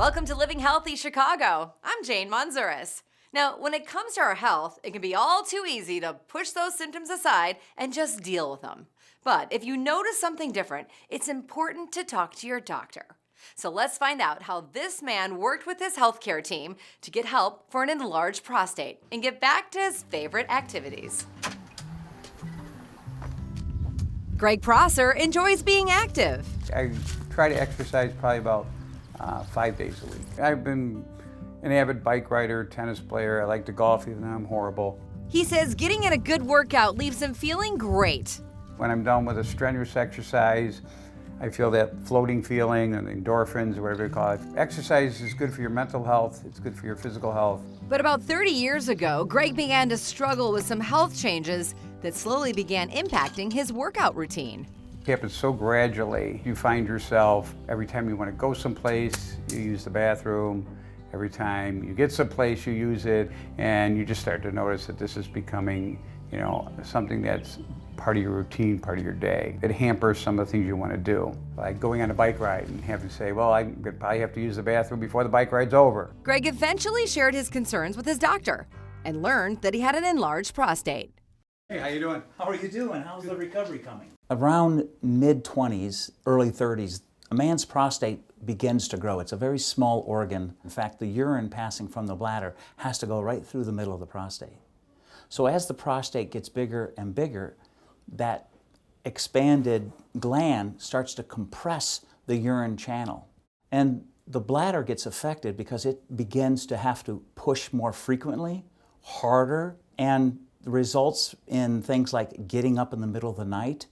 Welcome to Living Healthy Chicago. I'm Jane Manzuris. Now, when it comes to our health, it can be all too easy to push those symptoms aside and just deal with them. But if you notice something different, it's important to talk to your doctor. So let's find out how this man worked with his healthcare team to get help for an enlarged prostate and get back to his favorite activities. Greg Prosser enjoys being active. I try to exercise probably about 5 days a week. I've been an avid bike rider, tennis player. I like to golf even though I'm horrible. He says getting in a good workout leaves him feeling great. When I'm done with a strenuous exercise, I feel that floating feeling and endorphins, or whatever you call it. Exercise is good for your mental health. It's good for your physical health. But about 30 years ago, Greg began to struggle with some health changes that slowly began impacting his workout routine. It happens so gradually. You find yourself, every time you want to go someplace, you use the bathroom. Every time you get someplace, you use it, and you just start to notice that this is becoming, something that's part of your routine, part of your day. It hampers some of the things you want to do, like going on a bike ride and having to say, well, I'm gonna probably have to use the bathroom before the bike ride's over. Greg eventually shared his concerns with his doctor and learned that he had an enlarged prostate. Hey, how you doing? How are you doing? How's the recovery coming? Around mid-20s, early 30s, a man's prostate begins to grow. It's a very small organ. In fact, the urine passing from the bladder has to go right through the middle of the prostate. So as the prostate gets bigger and bigger, that expanded gland starts to compress the urine channel. And the bladder gets affected because it begins to have to push more frequently, harder, and results in things like getting up in the middle of the night,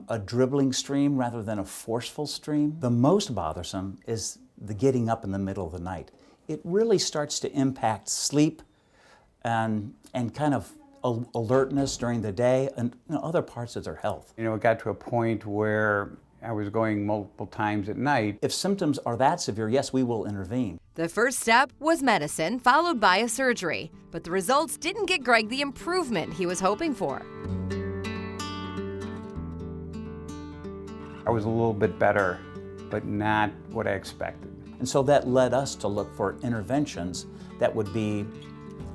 a dribbling stream rather than a forceful stream. The most bothersome is the getting up in the middle of the night. It really starts to impact sleep and kind of alertness during the day and other parts of their health. It got to a point where I was going multiple times at night. If symptoms are that severe, yes, we will intervene. The first step was medicine, followed by a surgery. But the results didn't get Greg the improvement he was hoping for. I was a little bit better, but not what I expected. And so that led us to look for interventions that would be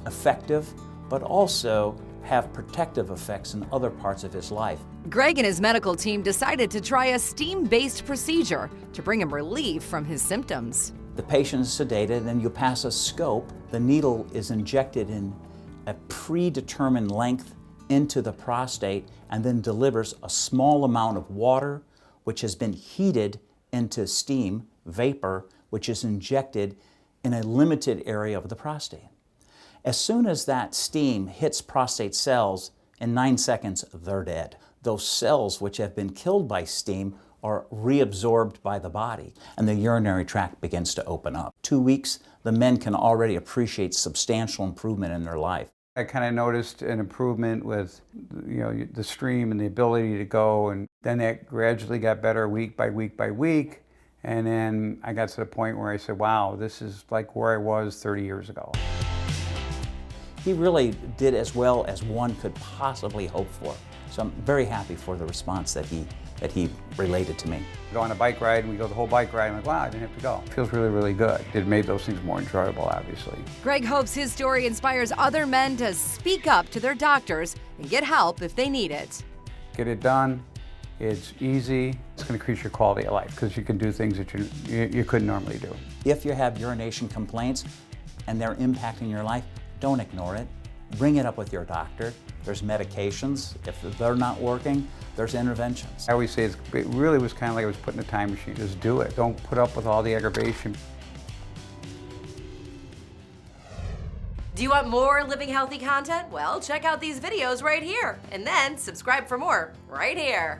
effective, but also have protective effects in other parts of his life. Greg and his medical team decided to try a steam-based procedure to bring him relief from his symptoms. The patient is sedated and you pass a scope. The needle is injected in a predetermined length into the prostate and then delivers a small amount of water which has been heated into steam, vapor, which is injected in a limited area of the prostate. As soon as that steam hits prostate cells, in 9 seconds, they're dead. Those cells which have been killed by steam are reabsorbed by the body, and the urinary tract begins to open up. 2 weeks, the men can already appreciate substantial improvement in their life. I kind of noticed an improvement with the stream and the ability to go, and then that gradually got better week by week by week. And then I got to the point where I said, wow, this is like where I was 30 years ago. He really did as well as one could possibly hope for. So I'm very happy for the response that he related to me. Go on a bike ride, and we go the whole bike ride, I'm like, wow, I didn't have to go. It feels really, really good. It made those things more enjoyable, obviously. Greg hopes his story inspires other men to speak up to their doctors and get help if they need it. Get it done. It's easy. It's going to increase your quality of life because you can do things that you couldn't normally do. If you have urination complaints and they're impacting your life, don't ignore it. Bring it up with your doctor. There's medications. If they're not working, there's interventions. I always say it really was kind of like I was put in a time machine. Just do it. Don't put up with all the aggravation. Do you want more Living Healthy content? Well, check out these videos right here, and then subscribe for more right here.